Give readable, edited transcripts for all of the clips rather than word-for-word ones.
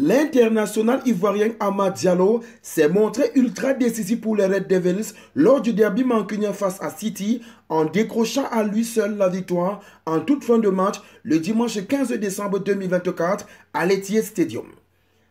L'international ivoirien Amad Diallo s'est montré ultra décisif pour les Red Devils lors du derby mancunien face à City en décrochant à lui seul la victoire en toute fin de match le dimanche 15 décembre 2024 à l'Etihad Stadium.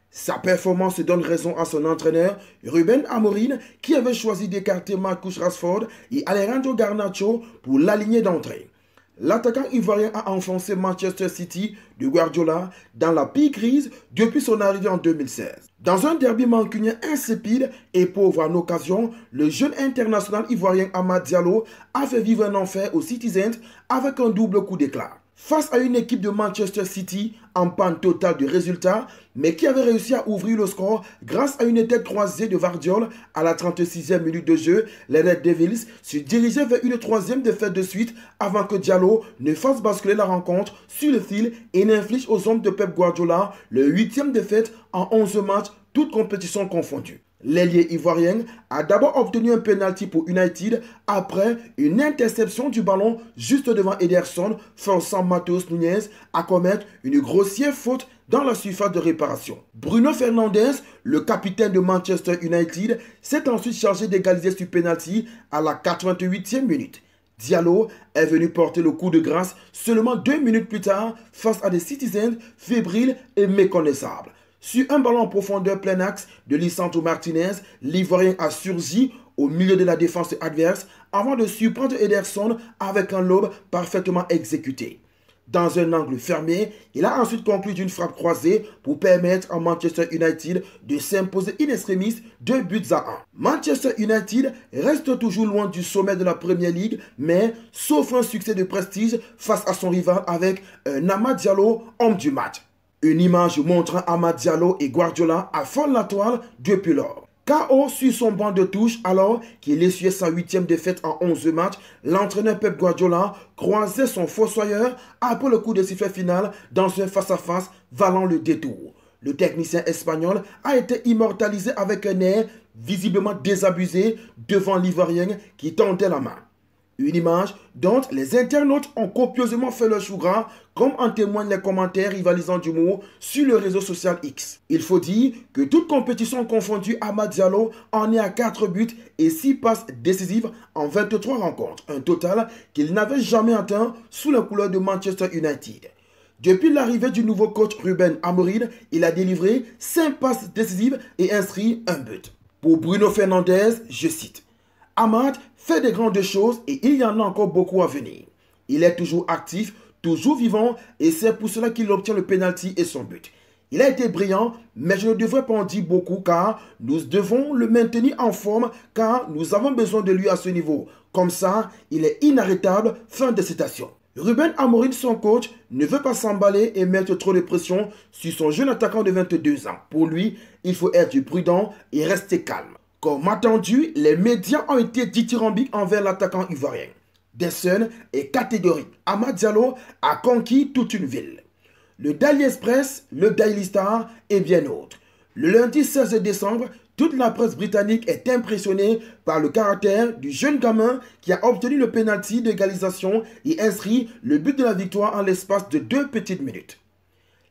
Sa performance donne raison à son entraîneur Ruben Amorim qui avait choisi d'écarter Marcus Rashford et Alejandro Garnacho pour l'aligner d'entrée. L'attaquant ivoirien a enfoncé Manchester City de Guardiola dans la pire crise depuis son arrivée en 2016. Dans un derby mancunien insipide et pauvre en occasion, le jeune international ivoirien Amad Diallo a fait vivre un enfer aux Citizens avec un double coup d'éclat. Face à une équipe de Manchester City en panne totale de résultats, mais qui avait réussi à ouvrir le score grâce à une tête croisée de Vardiol à la 36e minute de jeu, les Red Devils se dirigeaient vers une troisième défaite de suite avant que Diallo ne fasse basculer la rencontre sur le fil et n'inflige aux hommes de Pep Guardiola le 8e défaite en 11 matchs, toutes compétitions confondues. L'ailier ivoirien a d'abord obtenu un penalty pour United après une interception du ballon juste devant Ederson, forçant Matheus Nunes à commettre une grossière faute dans la surface de réparation. Bruno Fernandes, le capitaine de Manchester United, s'est ensuite chargé d'égaliser sur penalty à la 88e minute. Diallo est venu porter le coup de grâce seulement 2 minutes plus tard face à des Citizens fébriles et méconnaissables. Sur un ballon en profondeur plein axe de Lisandro Martinez, l'Ivoirien a surgi au milieu de la défense adverse avant de surprendre Ederson avec un lob parfaitement exécuté. Dans un angle fermé, il a ensuite conclu d'une frappe croisée pour permettre à Manchester United de s'imposer in extremis 2-1. Manchester United reste toujours loin du sommet de la Premier League, mais sauf un succès de prestige face à son rival avec un Amad Diallo, homme du match. Une image montrant Amad Diallo et Guardiola affolent la toile depuis lors. KO sur son banc de touche alors qu'il essuyait sa 8e défaite en 11 matchs, l'entraîneur Pep Guardiola croisait son fossoyeur après le coup de sifflet final dans un face-à-face valant le détour. Le technicien espagnol a été immortalisé avec un air visiblement désabusé devant l'Ivoirien qui tendait la main. Une image dont les internautes ont copieusement fait le chou gras, comme en témoignent les commentaires rivalisants d'humour sur le réseau social X. Il faut dire que toute compétition confondue, Amad Diallo en est à 4 buts et 6 passes décisives en 23 rencontres, un total qu'il n'avait jamais atteint sous la couleur de Manchester United. Depuis l'arrivée du nouveau coach Ruben Amorim, il a délivré 5 passes décisives et inscrit un but. Pour Bruno Fernandes, je cite: Amad fait des grandes choses et il y en a encore beaucoup à venir. Il est toujours actif, toujours vivant et c'est pour cela qu'il obtient le penalty et son but. Il a été brillant, mais je ne devrais pas en dire beaucoup car nous devons le maintenir en forme car nous avons besoin de lui à ce niveau. Comme ça, il est inarrêtable. Fin de citation. Ruben Amorim, son coach, ne veut pas s'emballer et mettre trop de pression sur son jeune attaquant de 22 ans. Pour lui, il faut être prudent et rester calme. Comme attendu, les médias ont été dithyrambiques envers l'attaquant ivoirien. The Sun est catégorique. Amad Diallo a conquis toute une ville. Le Daily Express, le Daily Star et bien d'autres. Le lundi 16 décembre, toute la presse britannique est impressionnée par le caractère du jeune gamin qui a obtenu le penalty d'égalisation et inscrit le but de la victoire en l'espace de 2 petites minutes.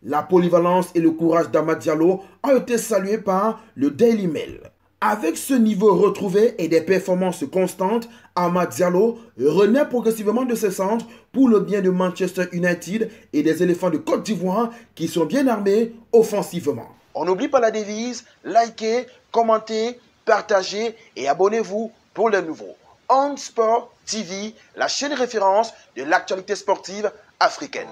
La polyvalence et le courage d'Amad Diallo ont été salués par le Daily Mail. Avec ce niveau retrouvé et des performances constantes, Amad Diallo renaît progressivement de ses cendres pour le bien de Manchester United et des éléphants de Côte d'Ivoire qui sont bien armés offensivement. On n'oublie pas la devise, likez, commentez, partagez et abonnez-vous pour les nouveaux. On Sport TV, la chaîne référence de l'actualité sportive africaine.